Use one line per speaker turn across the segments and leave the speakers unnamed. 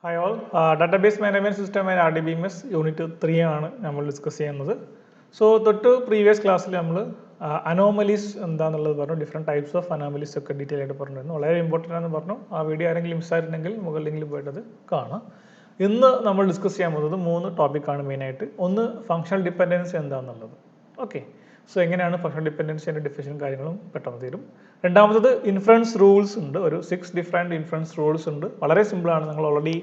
Hi all, database management system and RDBMS unit 3 ആണ് നമ്മൾ discuss ചെയ്യുന്നത്. സോ തൊട്ട് പ്രീവിയസ് ക്ലാസ്സിൽ നമ്മൾ അനോമലീസ് എന്താണെന്നുള്ളത് പറഞ്ഞു, ഡിഫറെൻറ്റ് ടൈപ്സ് ഓഫ് അനോമലീസ് ഒക്കെ ഡീറ്റെയിൽ ആയിട്ട് പറഞ്ഞിരുന്നു. വളരെ ഇമ്പോർട്ടൻ്റ് ആണെന്ന് പറഞ്ഞു. ആ വീഡിയോ ആരെങ്കിലും മിസ്സായിട്ടുണ്ടെങ്കിൽ മുകളിൽ ലിങ്കിൽ പോയിട്ടത് കാണാം. ഇന്ന് നമ്മൾ ഡിസ്കസ് ചെയ്യാൻ പോകുന്നത് 3 ടോപ്പിക്കാണ് മെയിനായിട്ട്. ഒന്ന് ഫങ്ഷണൽ ഡിപ്പെൻഡൻസി എന്താണെന്നുള്ളത്. ഓക്കെ, സോ എങ്ങനെയാണ് ഫങ്ഷണൽ ഡിപ്പെൻഡൻസിൻ്റെ ഡിഫിനിഷൻ കാര്യങ്ങളും പെട്ടെന്ന് തീരും. രണ്ടാമത്തത് ഇൻഫറൻസ് റൂൾസ് ഉണ്ട്, ഒരു 6 ഡിഫറെൻറ്റ് ഇൻഫറൻസ് റൂൾസ് ഉണ്ട്. വളരെ സിമ്പിളാണ്, നിങ്ങൾ ഓൾറെഡി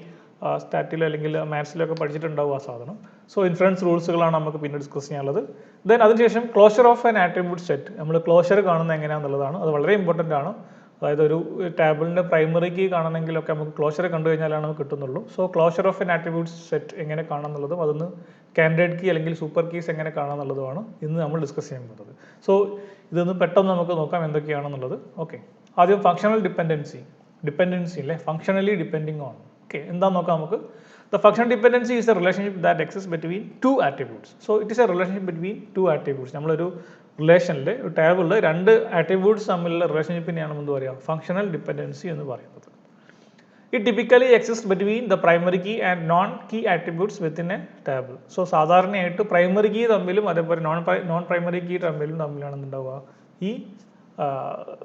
സ്റ്റാറ്റിൽ അല്ലെങ്കിൽ മാത്സിലൊക്കെ പഠിച്ചിട്ടുണ്ടാവും ആ സാധനം. സോ ഇൻഫറൻസ് റൂൾസുകളാണ് നമുക്ക് പിന്നെ ഡിസ്കസ് ചെയ്യാനുള്ളത്. ദെൻ അതിനുശേഷം closure of an attribute set, നമ്മൾ ക്ലോഷർ കാണുന്നത് എങ്ങനെയാണെന്നുള്ളതാണ്. അത് വളരെ ഇമ്പോർട്ടൻ്റ് ആണ്. അതായത് ഒരു ടേബിളിൻ്റെ പ്രൈമറി കീ കാണണമെങ്കിലൊക്കെ നമുക്ക് ക്ലോഷർ കണ്ടു കഴിഞ്ഞാലാണ് നമുക്ക് കിട്ടുന്നുള്ളൂ. So closure of an attribute set എങ്ങനെ കാണാമെന്നുള്ളതും അതൊന്ന് കാൻഡിഡേറ്റ് കീ അല്ലെങ്കിൽ സൂപ്പർ കീസ് എങ്ങനെ കാണാമെന്നുള്ളതുമാണ് ഇന്ന് നമ്മൾ ഡിസ്കസ് ചെയ്യാൻ പോകുന്നത്. സോ ഇതൊന്ന് പെട്ടെന്ന് നമുക്ക് നോക്കാം എന്തൊക്കെയാണെന്നുള്ളത്. ഓക്കെ, ആദ്യം ഫങ്ഷണൽ ഡിപ്പെൻഡൻസി അല്ലേ, ഫങ്ഷണലി ഡിപ്പെൻഡിങ് ഓൺ. ഓക്കെ, എന്താണെന്ന് നോക്കാം നമുക്ക്. The functional dependency is a relationship that exists between two attributes. So it is a relationship between two attributes. നമ്മളൊരു റിലേഷനിൽ ഒരു ടേബിളിൽ 2 ആട്രിബ്യൂട്ട്സ് തമ്മിലുള്ള റിലേഷൻഷിപ്പിനെയാണ് എന്ത് പറയുക, ഫങ്ഷണൽ ഡിപ്പെൻഡൻസി എന്ന് പറയുന്നത്. It typically exists between the primary key and non-key attributes within a table. So സാധാരണയായിട്ട് പ്രൈമറി കീ തമ്മിലും അതേപോലെ നോൺ പ്രൈമറി കീ തമ്മിലാണ് എന്തുണ്ടാവുക, ഈ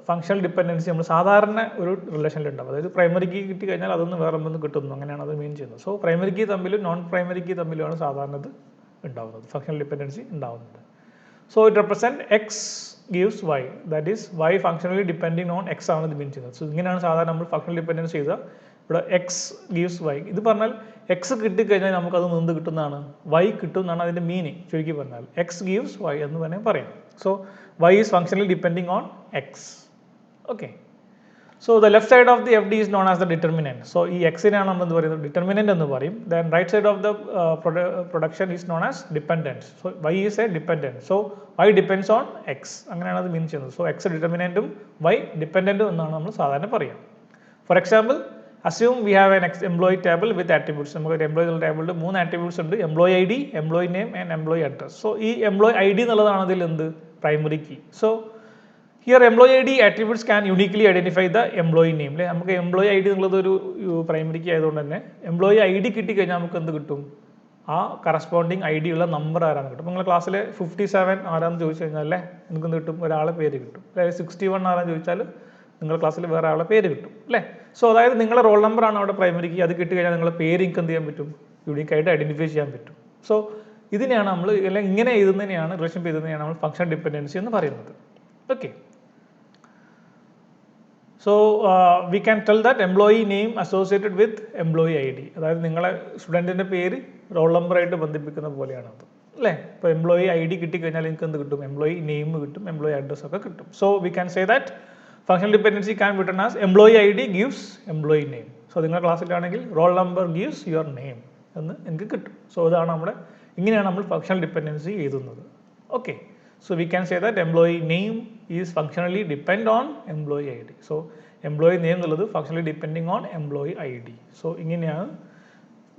ഫങ്ഷണൽ ഡിപ്പെൻഡൻസി നമ്മൾ സാധാരണ ഒരു റിലേഷനിൽ ഉണ്ടാവും. അതായത് പ്രൈമറി കീ കിട്ടി കഴിഞ്ഞാൽ അതൊന്ന് വേറെ ഒന്നും കിട്ടുന്നു, അങ്ങനെയാണ് അത് മീൻ ചെയ്യുന്നത്. സോ പ്രൈമറി കീ തമ്മിലും നോൺ പ്രൈമറി കീ തമ്മിലുമാണ് സാധാരണ ഇത് ഉണ്ടാവുന്നത്, ഫങ്ഷണൽ ഡിപ്പെൻഡൻസി ഉണ്ടാവുന്നത്. So it represent X gives Y, that is Y functionally depending on X ആണ് ഇത് മീൻ ചെയ്യുന്നത്. സോ ഇങ്ങനെയാണ് സാധാരണ നമ്മൾ ഫങ്ഷണൽ ഡിപ്പെൻഡൻസി ചെയ്താൽ ഇവിടെ എക്സ് ഗീവ്സ് വൈ. ഇത് പറഞ്ഞാൽ എക്സ് കിട്ടിക്കഴിഞ്ഞാൽ നമുക്കത് നിന്ന് കിട്ടുന്നതാണ്, വൈ കിട്ടുന്നതാണ് അതിൻ്റെ മീനിങ്. ചുരുക്കി പറഞ്ഞാൽ എക്സ് ഗീവ്സ് വൈ എന്ന് വേണമെങ്കിൽ പറയാം. So y is functionally depending on x. Okay, so the left side of the fd is known as the determinant. So ഈ x നെയാണ് നമ്മൾ എന്ത് പറയുന്നത്, ഡിറ്റർമിനന്റ് എന്ന് പറയും. Then right side of the production is known as dependent. So y is a dependent, so y depends on x, അങ്ങനെയാണ് അത് mean ചെയ്യുന്നത്. So x ഡിറ്റർമിനന്റും y ഡിപ്പെൻഡന്റും എന്നാണ് നമ്മൾ സാധാരണ പറയുക. For example, assume we have an employee table with attributes. നമുക്ക് ഒരു employee ടേബിളിൽ 3 ആട്രിബ്യൂട്ട്സ് ഉണ്ട്, employee I D, employee name and employee address. So ഈ എംപ്ലോയി ഐ ഡി എന്നുള്ളതാണ് അതിൽ എന്ത്, primary key. So here employee I D attributes can uniquely identify the employee name അല്ലേ. നമുക്ക് എംപ്ലോയി ഐ ഡി എന്നുള്ളത് ഒരു പ്രൈമറി കീ ആയതുകൊണ്ട് തന്നെ എംപ്ലോയി ഐ ഡി കിട്ടിക്കഴിഞ്ഞാൽ നമുക്ക് എന്ത് കിട്ടും, ആ കറസ്പോണ്ടിങ് ഐ ഡി ഉള്ള നമ്പർ ആരാന്ന് കിട്ടും. നിങ്ങളുടെ ക്ലാസ്സിൽ 57 ആരാന്ന് ചോദിച്ചു കഴിഞ്ഞാൽ അല്ലേ നിങ്ങൾക്ക് എന്ത് കിട്ടും, ഒരാളെ പേര് കിട്ടും. അതായത് 61 ആരാന്ന് ചോദിച്ചാൽ നിങ്ങളുടെ ക്ലാസ്സിൽ വേറെ ആളെ പേര് കിട്ടും അല്ലേ. സോ അതായത് നിങ്ങളുടെ റോൾ നമ്പറാണ് അവിടെ പ്രൈമറി കീ, അത് കിട്ടി കഴിഞ്ഞാൽ നിങ്ങളുടെ പേര് നിങ്ങൾക്ക് എന്ത് ചെയ്യാൻ പറ്റും, യൂണിക്കായിട്ട് ഐഡന്റിഫൈ ചെയ്യാൻ പറ്റും. സോ ഇതിനെയാണ് നമ്മൾ, അല്ലെങ്കിൽ ഇങ്ങനെ എഴുതുന്നതിനെയാണ്, റിലേഷൻഷിപ്പ് എഴുതുന്നതിനെയാണ് നമ്മൾ ഫങ്ഷണൽ ഡിപ്പെൻഡൻസി എന്ന് പറയുന്നത്. Okay, so we can tell that employee name associated with employee I D, അതായത് നിങ്ങളെ സ്റ്റുഡൻറ്റിൻ്റെ പേര് റോൾ നമ്പറായിട്ട് ബന്ധിപ്പിക്കുന്ന പോലെയാണ് അത് അല്ലേ. ഇപ്പോൾ എംപ്ലോയി ഐ ഡി കിട്ടിക്കഴിഞ്ഞാൽ നിങ്ങൾക്ക് എന്ത് കിട്ടും, എംപ്ലോയി നെയിം കിട്ടും, എംപ്ലോയി അഡ്രസ് ഒക്കെ കിട്ടും. So we can say that functional dependency can be written as employee I D gives employee name. So നിങ്ങളുടെ ക്ലാസ്സിലാണെങ്കിൽ roll number gives your name എന്ന് എനിക്ക് കിട്ടും. സോ ഇതാണ് നമ്മുടെ, ഇങ്ങനെയാണ് നമ്മൾ ഫങ്ഷണൽ ഡിപ്പെൻഡൻസി എഴുതുന്നത്. Okay, so we can say that employee name is functionally depend on employee I D. So employee name എന്നുള്ളത് functionally depending on employee I D. So ഇങ്ങനെയാണ്,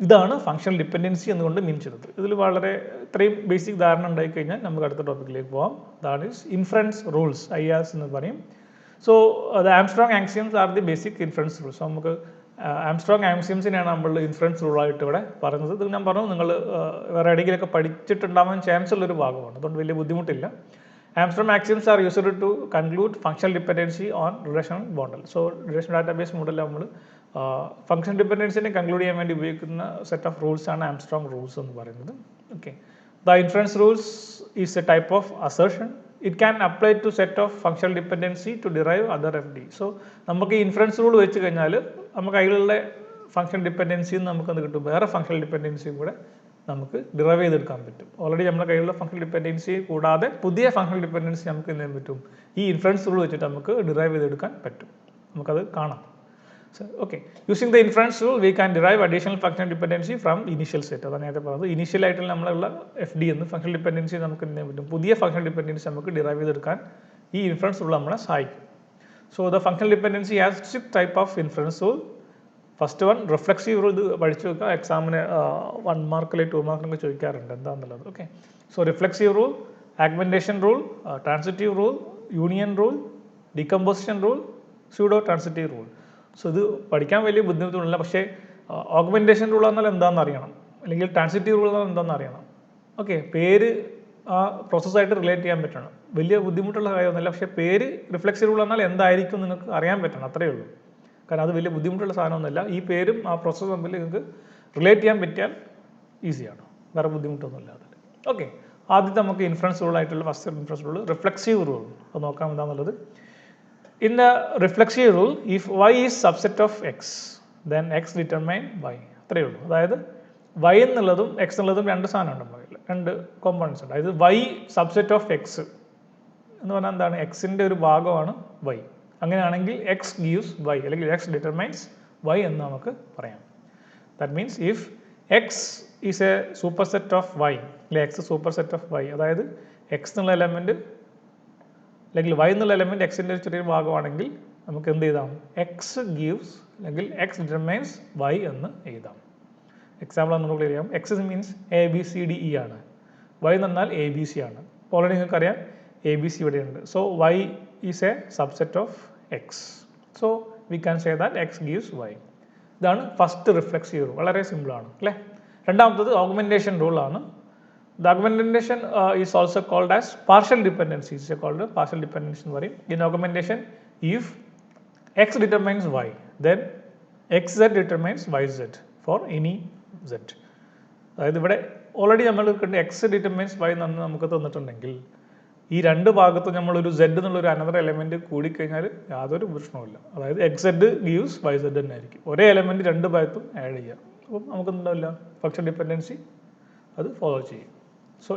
ഇതാണ് ഫങ്ഷണൽ ഡിപ്പെൻഡൻസി എന്നുകൊണ്ട് മീൻ ചെയ്തത്. ഇതിൽ വളരെ ഇത്രയും ബേസിക് ധാരണ ഉണ്ടായിക്കഴിഞ്ഞാൽ നമുക്ക് അടുത്ത ടോപ്പിക്കിലേക്ക് പോകാം. That is inference rules, IAS എന്ന് പറയും. So the Armstrong axioms are the basic inference rules. So നമുക്ക് ആംസ്ട്രോങ് ആക്സിയംസിനെയാണ് നമ്മൾ ഇൻഫറൻസ് റൂളായിട്ട് ഇവിടെ പറയുന്നത്. ഇത് ഞാൻ പറഞ്ഞു, നിങ്ങൾ വേറെ എവിടെയെങ്കിലൊക്കെ പഠിച്ചിട്ടുണ്ടാവാൻ ചാൻസ് ഉള്ളൊരു ഭാഗമാണ്, അതുകൊണ്ട് വലിയ ബുദ്ധിമുട്ടില്ല. Armstrong axioms are used to conclude functional dependency on relational model. So relation database മോഡലിൽ നമ്മൾ ഫങ്ഷൻ ഡിപ്പെൻഡൻസിനെ കൺക്ലൂഡ് ചെയ്യാൻ വേണ്ടി ഉപയോഗിക്കുന്ന സെറ്റ് ഓഫ് റൂൾസ് ആണ് ആംസ്ട്രോങ് റൂൾസ് എന്ന് പറയുന്നത്. Okay, the inference rules is a type of assertion. It can apply to set of functional dependency to derive other FD. So നമുക്ക് ഈ ഇൻഫറൻസ് റൂൾ വെച്ച് കഴിഞ്ഞാൽ നമുക്ക് അതിലുള്ള ഫങ്ഷൻ ഡിപ്പെൻഡൻസിയിൽ നിന്ന് നമുക്ക് എന്ത് കിട്ടും, വേറെ ഫങ്ഷണൽ ഡിപ്പെൻഡൻസിയും കൂടെ നമുക്ക് ഡിറൈവ് ചെയ്തെടുക്കാൻ പറ്റും. ഓൾറെഡി നമ്മുടെ കയ്യിലുള്ള ഫങ്ഷണൽ ഡിപ്പെൻഡൻസി കൂടാതെ പുതിയ ഫങ്ഷണൽ ഡിപ്പെൻഡൻസി നമുക്ക് എന്ത് ചെയ്യാൻ പറ്റും, ഈ ഇൻഫറൻസ് റൂൾ വെച്ചിട്ട് നമുക്ക് ഡിറൈവ് ചെയ്തെടുക്കാൻ പറ്റും. നമുക്കത് കാണാം. Okay, using the inference rule we can derive additional functional dependency from initial set. അതാണ് നേരത്തെ പറഞ്ഞത്, ഇനീഷ്യൽ ആയിട്ടുള്ള നമ്മളുള്ള FD എന്ന് ഫങ്ഷണൽ ഡിപ്പെൻഡൻസി നമുക്ക് എന്ത് ചെയ്യാൻ പറ്റും, പുതിയ ഫങ്ഷണൽ ഡിപ്പെൻഡൻസി നമുക്ക് ഡിറൈവ് ചെയ്തെടുക്കാൻ ഈ ഇൻഫറൻസ് റൂൾ നമ്മളെ സഹായിക്കും. So the functional dependency has 6 type of inference rule. First one reflexive rule. ഇത് പഠിച്ചു വെക്കുക, എക്സാമിന് 1 മാർക്ക് അല്ലെങ്കിൽ 2 മാർക്കിനൊക്കെ ചോദിക്കാറുണ്ട് എന്താണെന്നുള്ളത്. Okay, so reflexive rule, augmentation rule, transitive rule, union rule, decomposition rule, pseudo transitive rule. So ഇത് പഠിക്കാൻ വലിയ ബുദ്ധിമുട്ടൊന്നുമില്ല, പക്ഷേ ഓഗ്മെൻറ്റേഷൻ റൂൾ എന്നാൽ എന്താണെന്ന് അറിയണം, അല്ലെങ്കിൽ ട്രാൻസിറ്റീവ് റൂൾ എന്നാൽ എന്താണെന്ന് അറിയണം. ഓക്കെ, പേര് ആ പ്രോസസ്സായിട്ട് റിലേറ്റ് ചെയ്യാൻ പറ്റണം. വലിയ ബുദ്ധിമുട്ടുള്ള കാര്യമൊന്നുമില്ല, പക്ഷേ പേര് റിഫ്ലെക്സീവ് റൂൾ എന്നാൽ എന്തായിരിക്കും നിങ്ങൾക്ക് അറിയാൻ പറ്റണം, അത്രയേ ഉള്ളൂ. കാരണം അത് വലിയ ബുദ്ധിമുട്ടുള്ള സാധനമൊന്നുമില്ല. ഈ പേരും ആ പ്രോസസ്സ് തമ്മിൽ നിങ്ങൾക്ക് റിലേറ്റ് ചെയ്യാൻ പറ്റിയാൽ ഈസിയാണ്, വേറെ ബുദ്ധിമുട്ടൊന്നുമില്ല അതിൽ. ഓക്കെ, ആദ്യത്തെ നമുക്ക് ഇൻഫറൻസ് റൂൾ ആയിട്ടുള്ള first inference rule reflexive rule അത് നോക്കാം എന്താണെന്നുള്ളത്. In the reflexive rule, if y is subset of x, then x determine y. അത്രയേ ഉള്ളൂ. അതായത് y എന്നുള്ളതും x എന്നുള്ളതും രണ്ട് സാധനമുണ്ട് നമ്മളിൽ, രണ്ട് കോമ്പണൻസ് ഉണ്ട്. അതായത് y സബ്സെറ്റ് ഓഫ് x എന്ന് പറഞ്ഞാൽ എന്താണ്, എക്സിൻ്റെ ഒരു ഭാഗമാണ് y. അങ്ങനെയാണെങ്കിൽ x ഗീവ്സ് y, അല്ലെങ്കിൽ x ഡിറ്റർമൈൻസ് y എന്ന് നമുക്ക് പറയാം. That means if x is a super set of y, അല്ലെങ്കിൽ x super set of y, അതായത് x എന്നുള്ള എലമെൻറ്റ് അല്ലെങ്കിൽ y എന്നുള്ള എലമെൻറ്റ് എക്സിൻ്റെ ഒരു ചെറിയൊരു ഭാഗമാണെങ്കിൽ നമുക്ക് എന്ത് ചെയ്താം, x ഗീവ്സ് അല്ലെങ്കിൽ x ഡിറ്റർമൈൻസ് y എന്ന് എഴുതാം. എക്സാമ്പിൾ നമുക്ക് ക്ലിയർ ചെയ്യാം. x മീൻസ് ABCDE ആണ്, y എന്ന് പറഞ്ഞാൽ ABC ആണ്. ഓൾറെഡി നിങ്ങൾക്ക് അറിയാം ABC ഇവിടെയുണ്ട്. So y is A subset of x. So we can say that x gives y. ഇതാണ് ഫസ്റ്റ് റിഫ്ലെക്സീവ് റൂൾ, വളരെ സിമ്പിളാണ് അല്ലേ. രണ്ടാമത്തത് ഓഗ്മെൻറ്റേഷൻ റൂൾ ആണ്. The augmentation is also called as partial dependency. It's called partial dependency എന്ന് പറയും. In augmentation, if x determines y, then xz determines yz for any z. അതായത് ഇവിടെ ഓൾറെഡി നമ്മൾ എക്സ് ഡിറ്റർമൈൻസ് y എന്ന് നമുക്ക് തന്നിട്ടുണ്ടെങ്കിൽ ഈ രണ്ട് ഭാഗത്തും നമ്മളൊരു z എന്നുള്ളൊരു അനദർ എലമെൻറ്റ് കൂടിക്കഴിഞ്ഞാൽ യാതൊരു പ്രശ്നവുമില്ല. അതായത് X Z gives Y Z തന്നെ ആയിരിക്കും. ഒരേ എലമെൻറ്റ് രണ്ട് ഭാഗത്തും ആഡ് ചെയ്യാം. അപ്പം നമുക്കെന്താവില്ല, ഫംഗ്ഷൻ ഡിപ്പെൻഡൻസി അത് ഫോളോ ചെയ്യും. So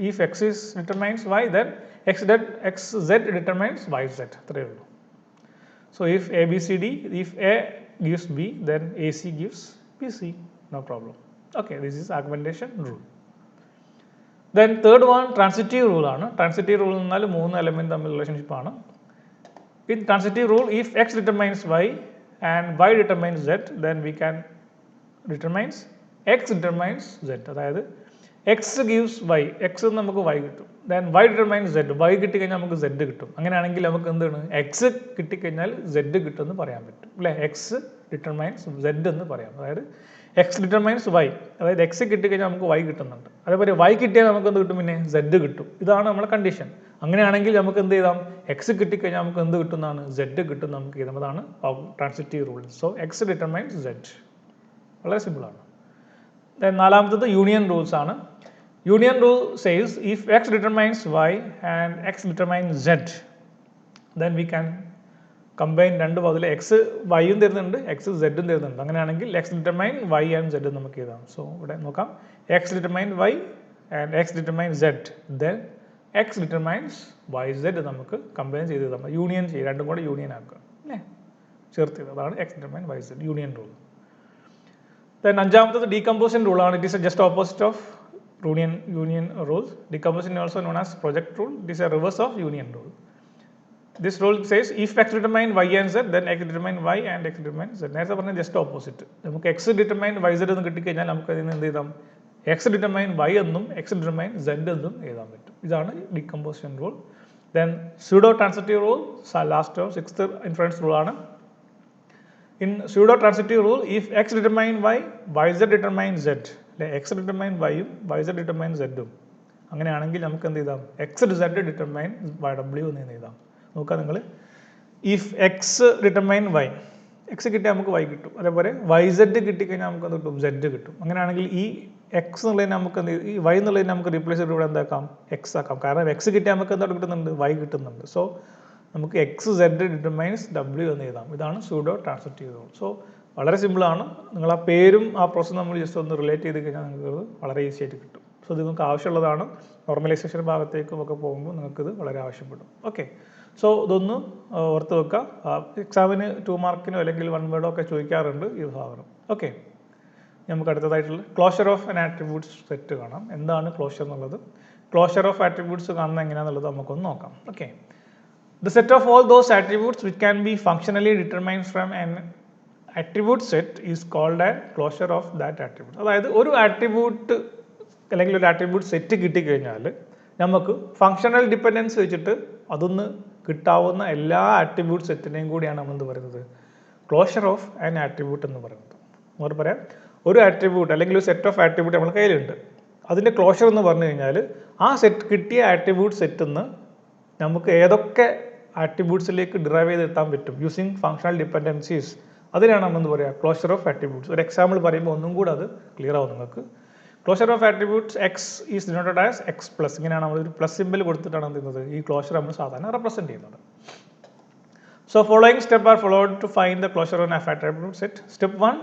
if x is determines y, then xz determines yz. അത്രയേ ഉള്ളൂ. So if ABCD, if A gives B, then AC gives BC. No problem. Okay, this is augmentation rule. Then third one, transitive rule ആണ്. Transitive rule എന്നാൽ മൂന്ന് element തമ്മിൽ relationship ആണ്. In transitive rule, if x determines y and y determines z, then we can determines x determines z. അതായത് X gives Y, X നമുക്ക് Y കിട്ടും. Then Y determines Z, Y കിട്ടിക്കഴിഞ്ഞാൽ നമുക്ക് Z കിട്ടും. അങ്ങനെയാണെങ്കിൽ നമുക്ക് എന്താണ്, എക്സ് കിട്ടിക്കഴിഞ്ഞാൽ സെഡ് കിട്ടുമെന്ന് പറയാൻ പറ്റും അല്ലേ. എക്സ് ഡിറ്റർമൈൻസ് സെഡ് എന്ന് പറയാം. അതായത് എക്സ് ഡിറ്റർമൈൻസ് വൈ, അതായത് എക്സ് കിട്ടിക്കഴിഞ്ഞാൽ നമുക്ക് വൈ കിട്ടുന്നുണ്ട്. അതേപോലെ വൈ കിട്ടിയാൽ നമുക്ക് എന്ത് കിട്ടും, പിന്നെ സെഡ് കിട്ടും. ഇതാണ് നമ്മുടെ കണ്ടീഷൻ. അങ്ങനെയാണെങ്കിൽ നമുക്ക് എന്ത് ചെയ്താം, എക്സ് കിട്ടിക്കഴിഞ്ഞാൽ നമുക്ക് എന്ത് കിട്ടുന്നതാണ്, സെഡ് കിട്ടും നമുക്ക് എഴുതാം. അതാണ് transitive rule. So X determines Z, വളരെ സിമ്പിളാണ്. ദെൻ നാലാമത്തത് യൂണിയൻ റൂൾസ് ആണ്. Union rule says if x determines y and x determines z, then we can combine രണ്ട് പതിൽ എക്സ് വൈയും തരുന്നുണ്ട്, എക്സ് സെഡും തരുന്നുണ്ട്. അങ്ങനെയാണെങ്കിൽ X determine Y and Z നമുക്ക് എഴുതാം. സോ ഇവിടെ നോക്കാം, X determine Y and X determine Z, then X determines Y Z നമുക്ക് കമ്പൈൻ ചെയ്ത് എഴുതാം. യൂണിയൻ ചെയ്യും, രണ്ടും കൂടെ യൂണിയൻ ആക്കുക അല്ലേ, ചേർത്ത്. അതാണ് X determine Y Z, union rule. Then അഞ്ചാമത്തത് ഡീകമ്പോസിഷൻ റൂളാണ്. It is just opposite of union rules. Decomposition also known as project rule. This is a reverse of union rule. This rule says if x determine y and z, then x determine y and x determine z. നേരത്തെ പറഞ്ഞ just opposite. നമുക്ക് X determine Y Z എന്ന് കിട്ടിക്കഴിഞ്ഞാൽ നമുക്ക് അതിന് എന്ത് ചെയ്താം, X determine Y എന്നും എക്സ് ഡിറ്റർമൈൻ സെഡ് എന്നും എഴുതാൻ പറ്റും. ഇതാണ് decomposition rule. Then pseudo transitive rule, last sixth inference rule ആണ്. In pseudo transitive rule, if x determine y, yz determine z, അല്ലെ എക്സ് ഡിറ്റർമൈൻ വൈയും yz ഡിറ്റർമൈൻ സെഡും, അങ്ങനെയാണെങ്കിൽ നമുക്ക് എന്ത് ചെയ്താം, എക്സ് സെഡ് ഡിറ്റർമൈൻ w എന്ന് എഴുതാം. നോക്കാം നിങ്ങൾ, if X determine Y, X കിട്ടിയാൽ നമുക്ക് വൈ കിട്ടും. അതേപോലെ വൈ സെഡ് കിട്ടിക്കഴിഞ്ഞാൽ നമുക്ക് എന്ത് കിട്ടും, സെഡ് കിട്ടും. അങ്ങനെയാണെങ്കിൽ ഈ എക്സ് എന്നുള്ളതിന് നമുക്ക് എന്ത്, ഈ വൈ എന്നുള്ളതിന് നമുക്ക് റീപ്ലേസ് ചെയ്തിട്ട് ഇവിടെ എന്താക്കാം, എക്സ് ആക്കാം. കാരണം എക്സ് കിട്ടിയാൽ നമുക്ക് എന്താ കിട്ടുന്നുണ്ട്, വൈ കിട്ടുന്നുണ്ട്. സോ നമുക്ക് എക്സ് സെഡ് ഡിറ്റർമൈൻസ് w എന്ന് എഴുതാം. ഇതാണ് സ്യൂഡോ ട്രാൻസിറ്റീവ് റൂൾ. സോ വളരെ സിമ്പിളാണ്. നിങ്ങൾ ആ പേരും ആ പ്രോസസ്സും നമ്മൾ ജസ്റ്റ് ഒന്ന് റിലേറ്റ് ചെയ്ത് കഴിഞ്ഞാൽ നിങ്ങൾക്ക് വളരെ ഈസി ആയിട്ട് കിട്ടും. സോ ഇത് നിങ്ങൾക്ക് ആവശ്യമുള്ളതാണ്. നോർമലൈസേഷൻ ഭാഗത്തേക്കും ഒക്കെ പോകുമ്പോൾ നിങ്ങൾക്കിത് വളരെ ആവശ്യപ്പെടും. ഓക്കെ, സോ ഇതൊന്ന് ഓർത്ത് വെക്കുക. എക്സാമിന് 2 മാർക്കിനോ അല്ലെങ്കിൽ 1 വേർഡോ ഒക്കെ ചോദിക്കാറുണ്ട് ഈ ഭാഗം. ഓക്കെ, നമുക്ക് അടുത്തതായിട്ടുള്ള closure of an attributes set കാണാം. എന്താണ് ക്ലോഷർ എന്നുള്ളത്, ക്ലോഷർ ഓഫ് ആട്രിബ്യൂട്ട്സ് കാണുന്നത് എങ്ങനെയാണെന്നുള്ളത് നമുക്കൊന്ന് നോക്കാം. Okay, the set of all those attributes which can be functionally determined from an attribute set is called a closure of that attribute. അതായത് ഒരു attribute അല്ലെങ്കിൽ ഒരു ആട്രിബ്യൂട്ട് സെറ്റ് കിട്ടിക്കഴിഞ്ഞാൽ നമുക്ക് ഫങ്ഷണൽ ഡിപ്പെൻഡൻസ് വെച്ചിട്ട് അതൊന്ന് കിട്ടാവുന്ന എല്ലാ ആട്രിബ്യൂട്ട് സെറ്റിനെയും കൂടിയാണ് നമ്മൾ എന്ത് പറയുന്നത്, ക്ലോഷർ ഓഫ് ആൻ ആട്രിബ്യൂട്ട് എന്ന് പറയുന്നത്. നമുക്ക് പറയാം ഒരു ആട്രിബ്യൂട്ട് അല്ലെങ്കിൽ ഒരു സെറ്റ് ഓഫ് ആട്രിബ്യൂട്ട് നമ്മുടെ കയ്യിലുണ്ട്. അതിൻ്റെ ക്ലോഷർ എന്ന് പറഞ്ഞു കഴിഞ്ഞാൽ ആ സെറ്റ് കിട്ടിയ ആട്രിബ്യൂട്ട് സെറ്റിൽ നിന്ന് നമുക്ക് ഏതൊക്കെ ആട്രിബ്യൂട്ട്സിലേക്ക് ഡിറൈവ് ചെയ്തെത്താൻ പറ്റും യൂസിങ് ഫങ്ഷണൽ ഡിപ്പെൻഡൻസീസ്. അതിനാണ് നമ്മൾ എന്താ പറയുക ക്ലോഷർ ഓഫ് ആട്രിബ്യൂട്ട്സ്. ഒരു എക്സാമ്പിൾ പറയുമ്പോൾ ഒന്നും കൂടെ അത് ക്ലിയർ ആവും നിങ്ങൾക്ക്. Closure of attributes X is denoted as X plus. ഇങ്ങനെയാണ് നമ്മൾ ഒരു പ്ലസ് സിമ്പിൾ കൊടുത്തിട്ടാണ് എന്ത് ചെയ്യുന്നത് ഈ ക്ലോഷർ നമ്മൾ സാധാരണ റെപ്രസെൻറ്റ് ചെയ്യുന്നത്. So following step are followed to find the closure on f attribute set. Step 1,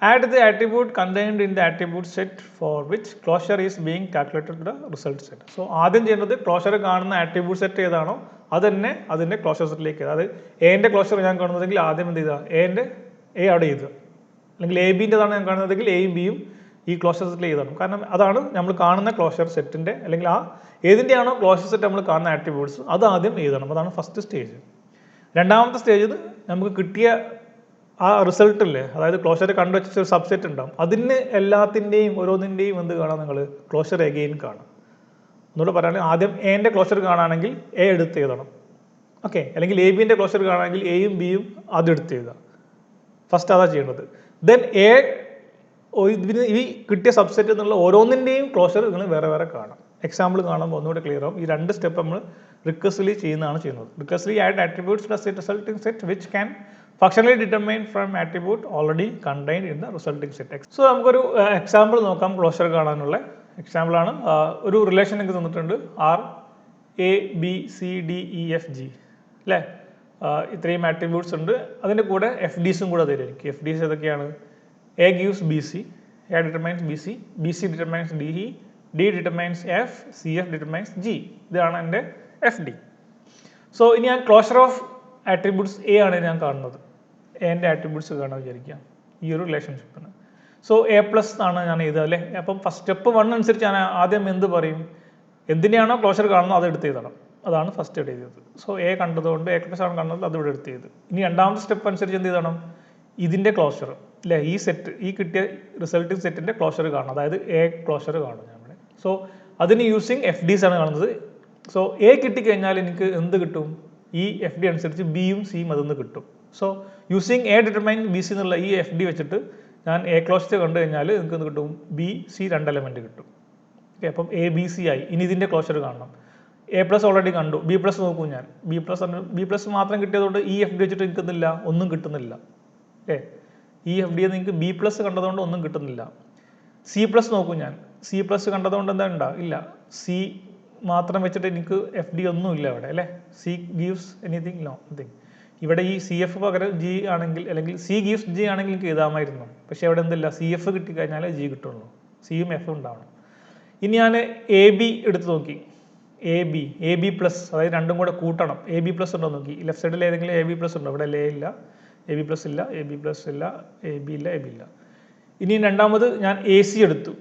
add the attribute contained in the attribute set for which closure is being calculated to the result set. So ആദ്യം ചെയ്യുന്നത് closure കാണുന്ന attribute set ഏതാണോ അത് തന്നെ അതിൻ്റെ closure സെറ്റിലേക്ക്. അതായത് എന്റെ ക്ലോഷർ ഞാൻ കാണുന്നതെങ്കിൽ ആദ്യം എന്ത് ചെയ്താൽ എ അവിടെ ചെയ്ത്, അല്ലെങ്കിൽ എ ബിൻ്റെതാണ് ഞാൻ കാണുന്നതെങ്കിൽ എയും ബിയും ഈ ക്ലോഷർ സെറ്റിൽ ചെയ്താണ്. കാരണം അതാണ് നമ്മൾ കാണുന്ന ക്ലോഷർ സെറ്റിൻ്റെ അല്ലെങ്കിൽ ആ ഏതിൻ്റെയാണോ ക്ലോഷർ സെറ്റ് നമ്മൾ കാണുന്ന ആട്രിബ്യൂട്ട്സ് അത് ആദ്യം എഴുതണം. അതാണ് ഫസ്റ്റ് സ്റ്റേജ്. രണ്ടാമത്തെ സ്റ്റേജിൽ നമുക്ക് കിട്ടിയ ആ റിസൾട്ടില്ലേ, അതായത് ക്ലോഷർ കണ്ടുവച്ച ഒരു സബ്സെറ്റ് ഉണ്ടാവും, അതിന് എല്ലാത്തിൻ്റെയും ഓരോന്നിൻ്റെയും എന്ത് കാണാം നിങ്ങൾ ക്ലോഷർ എഗെയിൻ കാണാം. ഒന്നുകൂടെ പറയുകയാണെങ്കിൽ ആദ്യം എൻ്റെ ക്ലോഷർ കാണുകയാണെങ്കിൽ എ എടുത്ത് എഴുതണം. ഓക്കെ, അല്ലെങ്കിൽ എ ബിൻ്റെ ക്ലോഷർ കാണുകയാണെങ്കിൽ എയും ബിയും അത് എടുത്ത് എഴുതാം. ഫസ്റ്റ് അതാ ചെയ്യേണ്ടത്. ദെൻ ഇതിന് ഈ കിട്ടിയ സബ്സെറ്റ് എന്നുള്ള ഓരോന്നിൻ്റെയും ക്ലോഷർ നിങ്ങൾ വേറെ വേറെ കാണാം. എക്സാമ്പിൾ കാണുമ്പോൾ ഒന്നുകൂടെ ക്ലിയർ ആവും. ഈ രണ്ട് സ്റ്റെപ്പ് നമ്മൾ റിക്കർസിവ്ലി ചെയ്യുന്നത്. Recursively add attributes plus resulting set which can functionally determine from attribute already contained in the resulting set. So നമുക്കൊരു എക്സാമ്പിൾ നോക്കാം ക്ലോഷർ കാണാനുള്ള. എക്സാമ്പിളാണ് ഒരു റിലേഷൻ എനിക്ക് തന്നിട്ടുണ്ട് R A B C D E F G അല്ലേ. ഇത്രയും ആട്രിബ്യൂട്ട്സ് ഉണ്ട്. അതിൻ്റെ കൂടെ എഫ് ഡീസും കൂടെ തരും എനിക്ക്. എഫ് ഡീസ് ഏതൊക്കെയാണ്? A gives B C, A determines B C, B C determines D E, D determines F, C F determines G. ഇതാണ് എൻ്റെ എഫ് ഡി. സോ ഇനി ഞാൻ ക്ലോഷർ ഓഫ് ആട്രിബ്യൂട്ട്സ് എ ആണ് ഞാൻ കാണുന്നത്. എൻ്റെ ആട്രിബ്യൂട്ട്സ് കാണാൻ വിചാരിക്കാം ഈ ഒരു റിലേഷൻഷിപ്പിന്. സോ എ പ്ലസ് ആണ് ഞാൻ എഴുതുക അല്ലേ. അപ്പം ഫസ്റ്റ് സ്റ്റെപ്പ് 1 അനുസരിച്ച് ഞാൻ ആദ്യം എന്ത് പറയും, എന്തിനെയാണോ ക്ലോഷർ കാണുന്നത് അത് എടുത്ത് എഴുതണം. അതാണ് ഫസ്റ്റ് ഇവിടെ എഴുതിയത്. സോ എ കണ്ടതുകൊണ്ട് എ പ്ലസ് ആണ് കാണുന്നത്, അത് ഇവിടെ എടുത്ത് ചെയ്ത്. ഇനി രണ്ടാമത്തെ സ്റ്റെപ്പ് അനുസരിച്ച് എന്ത് ചെയ്യണം, ഇതിൻ്റെ ക്ലോഷർ അല്ലേ, ഈ സെറ്റ് ഈ കിട്ടിയ റിസൾട്ടിംഗ് സെറ്റിൻ്റെ ക്ലോഷർ കാണണം. അതായത് എ ക്ലോഷർ കാണും ഞാൻ. സോ അതിന് യൂസിങ് എഫ് ഡീസ് ആണ് കാണുന്നത്. സോ എ കിട്ടിക്കഴിഞ്ഞാൽ എനിക്ക് എന്ത് കിട്ടും, ഈ എഫ് ഡി അനുസരിച്ച് ബിയും സിയും അതൊന്ന് കിട്ടും. So using A determine B C എന്നുള്ള ഈ എഫ് ഡി വെച്ചിട്ട് ഞാൻ എ ക്ലോഷർ കണ്ടു കഴിഞ്ഞാൽ എനിക്ക് എന്ത് കിട്ടും, ബി സി 2 എലമെൻറ്റ് കിട്ടും. ഓക്കെ, അപ്പം എ ബി സി ആയി. ഇനി ഇതിൻ്റെ ക്ലോഷർ കാണണം. എ പ്ലസ് ഓൾറെഡി കണ്ടു, ബി പ്ലസ് നോക്കൂ ഞാൻ. ബി പ്ലസ് മാത്രം കിട്ടിയതുകൊണ്ട് ഈ എഫ് ഡി വെച്ചിട്ട് എനിക്കെന്നില്ല, ഒന്നും കിട്ടുന്നില്ല. ഓക്കെ, ഈ എഫ് ഡി നിങ്ങൾക്ക് ബി പ്ലസ് കണ്ടതുകൊണ്ട് ഒന്നും കിട്ടുന്നില്ല. സി പ്ലസ് നോക്കൂ ഞാൻ. സി പ്ലസ് കണ്ടതുകൊണ്ട് എന്താ ഉണ്ടാ ഇല്ല. സി മാത്രം വെച്ചിട്ട് എനിക്ക് എഫ് ഡി ഒന്നും ഇല്ല ഇവിടെ അല്ലേ. C gives anything no nothing. ഇവിടെ ഈ സി എഫ് പകരം ജി ആണെങ്കിൽ, അല്ലെങ്കിൽ സി ഗീവ്സ് ജി ആണെങ്കിൽ എനിക്ക് എഴുതാമായിരുന്നു. പക്ഷെ അവിടെ എന്തില്ല, സി എഫ് കിട്ടിക്കഴിഞ്ഞാലേ ജി കിട്ടുള്ളൂ. സിയും എഫും ഉണ്ടാവണം. ഇനി ഞാൻ എ ബി എടുത്ത് നോക്കി. എ ബി പ്ലസ്, അതായത് രണ്ടും കൂടെ കൂട്ടണം. എ ബി പ്ലസ് ഉണ്ടോ നോക്കി. ലെഫ്റ്റ് സൈഡിൽ ഏതെങ്കിലും എ ബി പ്ലസ് ഉണ്ടോ? ഇവിടെ എ ഇല്ല, എ ബി പ്ലസ് ഇല്ല, എ ബി പ്ലസ് ഇല്ല, എ ബി ഇല്ല, എ ബി ഇല്ല. ഇനി രണ്ടാമത് ഞാൻ എ സി എടുത്തു.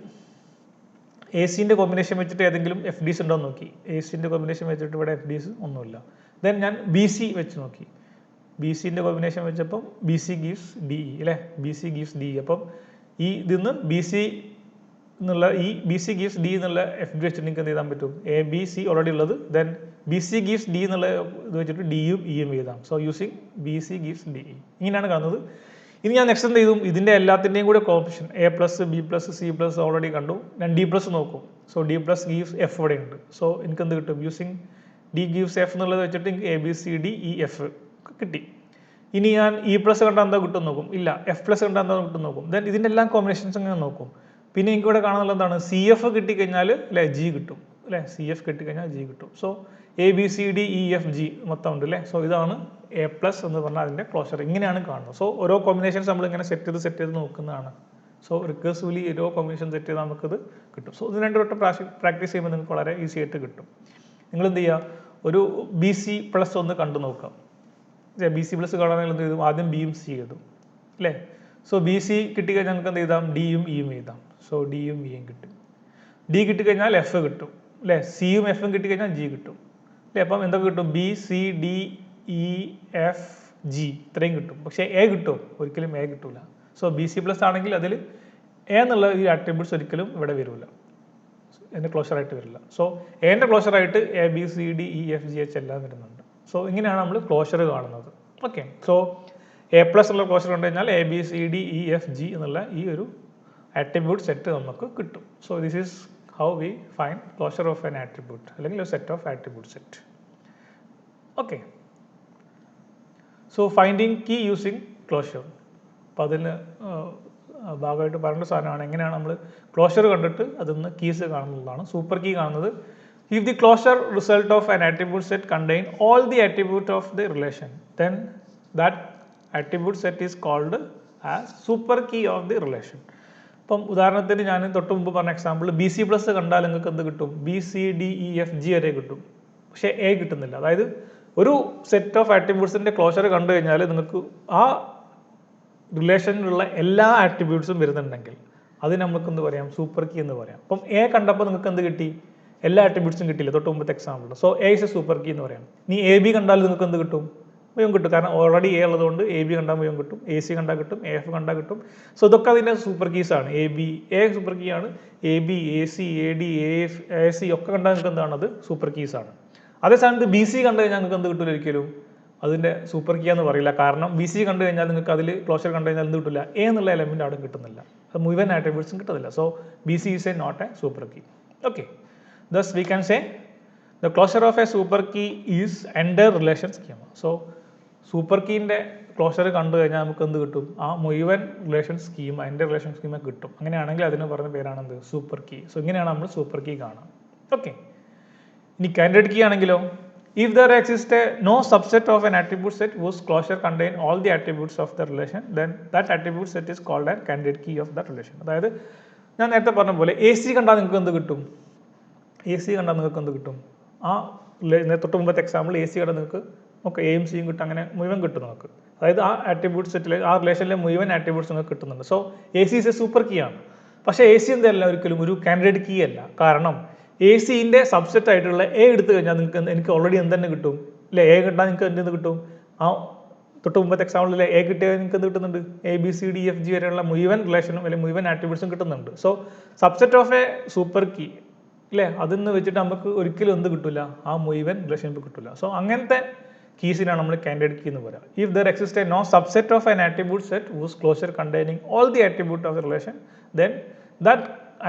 എ സിൻ്റെ കോമ്പിനേഷൻ വെച്ചിട്ട് ഏതെങ്കിലും എഫ് ഡീസ് ഉണ്ടോ നോക്കി. എ സിൻ്റെ കോമ്പിനേഷൻ വെച്ചിട്ട് ഇവിടെ എഫ് ഡീസ് ഒന്നുമില്ല. ദെൻ ഞാൻ ബി സി വെച്ച് നോക്കി. ബി സിൻ്റെ കോമ്പിനേഷൻ വെച്ചപ്പം B C gives D E അല്ലേ. B C gives D. അപ്പം ഈ ഇതിന്ന് ബി സി എന്നുള്ള ഈ ബി സി ഗീവ്സ് ഡി എന്നുള്ള എഫ് ഡി വെച്ചിട്ട് നിങ്ങൾക്ക് എന്ത് ചെയ്താൻ പറ്റും, എ ബി സി ഓൾറെഡി ഉള്ളത്. Then B C gives D എന്നുള്ള ഇത് വെച്ചിട്ട് ഡിയും ഇയും എഴുതാം. So using B C gives D E. ഇങ്ങനെയാണ് കാണുന്നത്. ഇനി ഞാൻ നെക്സ്റ്റ് എന്ത് ചെയ്തും, ഇതിൻ്റെ എല്ലാത്തിൻ്റെയും കൂടെ combination A plus B plus C plus already കണ്ടു. ഞാൻ ഡി പ്ലസ് നോക്കും. So D plus gives F ഇവിടെ ഉണ്ട്. സോ എനിക്ക് എന്ത് കിട്ടും, യൂസിങ് ഡി ഗീവ്സ് എഫ് എന്നുള്ളത് വെച്ചിട്ട് എനിക്ക് A B C D E F കിട്ടി. ഇനി ഞാൻ ഇ പ്ലസ് കണ്ടാൽ എന്താ കിട്ടും നോക്കും. ഇല്ല, എഫ് പ്ലസ് കണ്ടാൽ എന്താ കിട്ടും നോക്കും. ദെൻ ഇതിൻ്റെ എല്ലാം കോമ്പിനേഷൻസ് അങ്ങനെ നോക്കും. പിന്നെ എനിക്ക് ഇവിടെ കാണാനുള്ള എന്താണ്, സി എഫ് കിട്ടിക്കഴിഞ്ഞാൽ അല്ലേ ജി കിട്ടും അല്ലേ. സി എഫ് കിട്ടിക്കഴിഞ്ഞാൽ ജി കിട്ടും. So A B C D E F G മൊത്തം ഉണ്ട് അല്ലേ. സോ ഇതാണ് എ പ്ലസ് എന്ന് പറഞ്ഞാൽ അതിൻ്റെ ക്ലോഷർ. ഇങ്ങനെയാണ് കാണുന്നത്. സോ ഓരോ കോമ്പിനേഷൻസ് നമ്മൾ ഇങ്ങനെ സെറ്റ് ചെയ്ത് നോക്കുന്നതാണ്. സോ റിക്കേഴ്സിവ്ലി ഓരോ കോമ്പിനേഷൻ സെറ്റ് ചെയ്താൽ നമുക്കത് കിട്ടും. സോ ഇത് 2 വട്ടം പ്രാക്ടീസ് ചെയ്യുമ്പോൾ നിങ്ങൾക്ക് വളരെ ഈസി ആയിട്ട് കിട്ടും. നിങ്ങൾ എന്ത് ചെയ്യുക, ഒരു ബി സി പ്ലസ് ഒന്ന് കണ്ടു നോക്കാം. ബി സി പ്ലസ് കാണാൻ എന്ത് ചെയ്തു, ആദ്യം ബിയും സി എഴുതും അല്ലേ. സോ ബി സി കിട്ടിക്കഴിഞ്ഞാൽ നമുക്ക് എന്ത് ചെയ്താം, ഡിയും ഇയും എഴുതാം. സോ ഡിയും ഇയും കിട്ടും. ഡി കിട്ടിക്കഴിഞ്ഞാൽ എഫ് കിട്ടും അല്ലേ. സിയും എഫും കിട്ടിക്കഴിഞ്ഞാൽ ജി കിട്ടും അല്ലേ. അപ്പം എന്തൊക്കെ കിട്ടും, B C D E F G ഇത്രയും കിട്ടും. പക്ഷേ എ കിട്ടും, ഒരിക്കലും എ കിട്ടില്ല. സോ ബി സി പ്ലസ് ആണെങ്കിൽ അതിൽ എ എന്നുള്ള ഈ ആട്രിബ്യൂട്ട്സ് ഒരിക്കലും ഇവിടെ വരില്ല, എൻ്റെ ക്ലോഷറായിട്ട് വരില്ല. സോ എൻ്റെ ക്ലോഷറായിട്ട് A B C D E F G H എല്ലാം വരുന്നുണ്ട്. സോ ഇങ്ങനെയാണ് നമ്മൾ ക്ലോഷർ കാണുന്നത്. ഓക്കെ, സോ എ പ്ലസ് ഉള്ള ക്ലോഷർ കണ്ടു കഴിഞ്ഞാൽ A B C D E F G എന്നുള്ള ഈ ഒരു ആട്രിബ്യൂട്ട് സെറ്റ് നമുക്ക് കിട്ടും. So this is how we find closure of an attribute അല്ലെങ്കിൽ ഒരു set of attribute set. Okay, so finding key using closure. അപ്പോൾ അതിന് ഭാഗമായിട്ട് പറയേണ്ട സാധനമാണ് എങ്ങനെയാണ് നമ്മൾ ക്ലോഷർ കണ്ടിട്ട് അതിൽ നിന്ന് കീസ് കാണുന്നതാണ്. സൂപ്പർ കീ കാണുന്നത് if the closure result of an attribute set contain all the attribute of the relation, then that attribute set is called as super key of the relation. ഇപ്പം ഉദാഹരണത്തിന് ഞാൻ തൊട്ട് മുമ്പ് പറഞ്ഞ എക്സാമ്പിൾ ബി സി പ്ലസ് കണ്ടാൽ നിങ്ങൾക്ക് എന്ത് കിട്ടും? B C D E F G വരെ കിട്ടും, പക്ഷേ എ കിട്ടുന്നില്ല. അതായത് ഒരു സെറ്റ് ഓഫ് ആട്രിബ്യൂട്ട്സിൻ്റെ ക്ലോഷർ കണ്ടു കഴിഞ്ഞാൽ നിങ്ങൾക്ക് ആ റിലേഷനിലുള്ള എല്ലാ ആട്രിബ്യൂട്ട്സും വരുന്നുണ്ടെങ്കിൽ അത് നമുക്ക് എന്ത് പറയാം? സൂപ്പർ കീ എന്ന് പറയാം. അപ്പം എ കണ്ടപ്പോൾ നിങ്ങൾക്ക് എന്ത് കിട്ടി? എല്ലാ ആട്രിബ്യൂട്ട്സും കിട്ടില്ല തൊട്ട് മുമ്പത്തെ example. So A is a super key എന്ന് പറയാം. നീ എ ബി കണ്ടാൽ നിങ്ങൾക്ക് എന്ത് കിട്ടും? മുഴുവൻ കിട്ടും, കാരണം ഓൾറെഡി എ ഉള്ളതുകൊണ്ട് എ ബി കണ്ടാൽ മുഴുവൻ കിട്ടും, എ സി കണ്ടാൽ കിട്ടും, എ എഫ് കണ്ടാൽ കിട്ടും. സോ ഇതൊക്കെ അതിൻ്റെ സൂപ്പർ കീസ് ആണ്. എ സൂപ്പർ കീ ആണ്, A B, A C, A D, A F, A C ഒക്കെ കണ്ടാൽ നിങ്ങൾക്ക് എന്താണ്? അത് സൂപ്പർ കീസ് ആണ്. അതേ സ്ഥാനത്ത് ബി സി കണ്ടു കഴിഞ്ഞാൽ നിങ്ങൾക്ക് എന്ത് കിട്ടില്ല? ഒരിക്കലും അതിൻ്റെ സൂപ്പർ കീ എന്ന് പറയില്ല. കാരണം ബി സി കണ്ടു കഴിഞ്ഞാൽ നിങ്ങൾക്ക് അതിൽ ക്ലോഷർ കണ്ടു കഴിഞ്ഞാൽ എന്ത് കിട്ടില്ല? എ എന്നുള്ള എലമെൻറ്റ് അവിടെ കിട്ടുന്നില്ല, അത് മുഴുവൻ ആട്രിബ്യൂട്ട്സും കിട്ടുന്നില്ല. So B C is a not a super key. Okay, thus we can say the closure of a super key is entire relation schema. So super key ന്റെ ക്ലോഷർ കണ്ടു കഴിഞ്ഞാൽ നമുക്ക് എന്ത് കിട്ടും? ആ മുഴുവൻ റിലേഷൻ സ്കീമ, എൻ്റെ റിലേഷൻ സ്കീമ കിട്ടും. അങ്ങനെയാണെങ്കിൽ അതിന് പറഞ്ഞ പേരാണ് എന്ത്? Super key. സോ ഇങ്ങനെയാണ് നമ്മൾ സൂപ്പർ കീ കാണാം. ഓക്കെ, ഇനി കാൻഡിഡേറ്റ് കീ ആണെങ്കിലോ, if there exists no subset of an attribute set whose closure contain all the attributes of the relation, then that attribute set is called a candidate key of that relation. അതായത് ഞാൻ നേരത്തെ പറഞ്ഞ പോലെ A C കണ്ടാൽ നിങ്ങൾക്ക് എന്ത് കിട്ടും? A C കണ്ടാൽ നിങ്ങൾക്ക് എന്ത് കിട്ടും? ആ തൊട്ട് മുമ്പത്തെ എക്സാമ്പിൾ എ സി കണ്ടാൽ നിങ്ങൾക്ക് ഓക്കെ എയും സിയും കിട്ടും, അങ്ങനെ മുഴുവൻ കിട്ടും നമുക്ക്. അതായത് ആ ആട്രിബ്യൂട്ട് സെറ്റിൽ ആ റിലേഷനിലെ മുഴുവൻ ആട്രിബ്യൂട്ട്സ് നിങ്ങൾക്ക് കിട്ടുന്നുണ്ട്. So A C is a super key ആണ്. പക്ഷേ എ സി എന്തല്ല ഒരിക്കലും ഒരു കാൻഡിഡേറ്റ് കീ അല്ല. കാരണം എ സിൻ്റെ സബ്സെറ്റ് ആയിട്ടുള്ള എ എടുത്തു കഴിഞ്ഞാൽ നിങ്ങൾക്ക് എനിക്ക് ഓൾറെഡി എന്ത് തന്നെ കിട്ടും? അല്ലെ, എ കിട്ടാൻ നിങ്ങൾക്ക് എന്ത് കിട്ടും? ആ തൊട്ട് മുമ്പത്തെ എക്സാമ്പിളിൽ എ കിട്ടിയാൽ നിങ്ങൾക്ക് എന്ത് കിട്ടുന്നുണ്ട്? A B C D F G വരെയുള്ള മുഴുവൻ റിലേഷനും അല്ലെങ്കിൽ മുഴുവൻ ആട്രിബ്യൂട്ട്സും കിട്ടുന്നുണ്ട്. So subset of a super key അല്ലേ, അതിന്ന് വെച്ചിട്ട് നമുക്ക് ഒരിക്കലും എന്ത് കിട്ടില്ല? ആ മുഴുവൻ റിലേഷൻഷിപ്പ് കിട്ടില്ല. സോ അങ്ങനത്തെ കീസിനാണ് നമ്മൾ കാൻഡിഡേറ്റ് കീ എന്ന് പറയുക. If there exist a no subset of an attribute set whose closure containing all the attribute of the relation, then that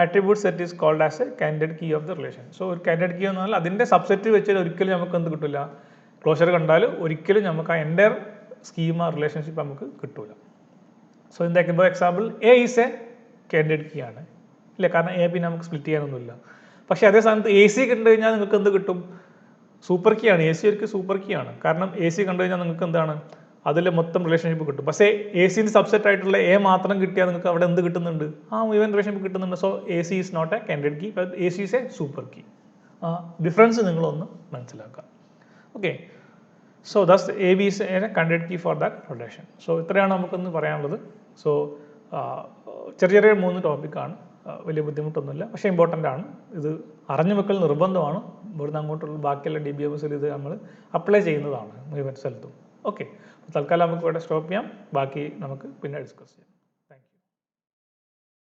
attribute set is called as a candidate key of the relation. So ഒരു candidate key എന്ന് പറഞ്ഞാൽ അതിൻ്റെ subset വെച്ചാൽ ഒരിക്കലും നമുക്ക് എന്ത് കിട്ടില്ല? Closure കണ്ടാൽ ഒരിക്കലും നമുക്ക് ആ എൻ്റെ സ്കീമ റിലേഷൻഷിപ്പ് നമുക്ക് കിട്ടില്ല. So in the example A is a candidate key ആണ് ഇല്ലേ, കാരണം എ പിന്നെ നമുക്ക് സ്പ്ലിറ്റ് ചെയ്യാനൊന്നുമില്ല. പക്ഷേ അതേ സ്ഥാനത്ത് എ സി കണ്ടു കഴിഞ്ഞാൽ നിങ്ങൾക്ക് എന്ത് കിട്ടും? സൂപ്പർ കീ ആണ്. എ സി ഒരിക്കലും സൂപ്പർ കീ ആണ്. കാരണം എ സി കണ്ടു കഴിഞ്ഞാൽ നിങ്ങൾക്ക് എന്താണ്? അതിൽ മൊത്തം റിലേഷൻഷിപ്പ് കിട്ടും. പക്ഷേ എ സിൻ്റെ സബ്സെറ്റ് ആയിട്ടുള്ള എ മാത്രം കിട്ടിയാൽ നിങ്ങൾക്ക് അവിടെ എന്ത് കിട്ടുന്നുണ്ട്? ആ മുഴുവൻ റിലേഷൻഷിപ്പ് കിട്ടുന്നുണ്ട്. So A C is not a candidate key, but A C is a super key. ആ ഡിഫറൻസ് നിങ്ങളൊന്ന് മനസ്സിലാക്കുക. Okay, so thus A B is a candidate key for that relation. സോ ഇത്രയാണ് നമുക്കൊന്ന് പറയാനുള്ളത്. സോ ചെറിയ ചെറിയ 3 ടോപ്പിക്കാണ്, വലിയ ബുദ്ധിമുട്ടൊന്നുമില്ല, പക്ഷേ ഇമ്പോർട്ടൻ്റ് ആണ്. ഇത് അറിഞ്ഞു വെക്കൽ നിർബന്ധമാണ്. ഇവിടുന്ന് അങ്ങോട്ടുള്ള ബാക്കിയുള്ള DBMSൽ ഇത് നമ്മൾ അപ്ലൈ ചെയ്യുന്നതാണ് മുഴുവൻ സ്ഥലത്തും. ഓക്കെ, തൽക്കാലം നമുക്ക് ഇവിടെ സ്റ്റോപ്പ് ചെയ്യാം. ബാക്കി നമുക്ക് പിന്നെ ഡിസ്കസ് ചെയ്യാം.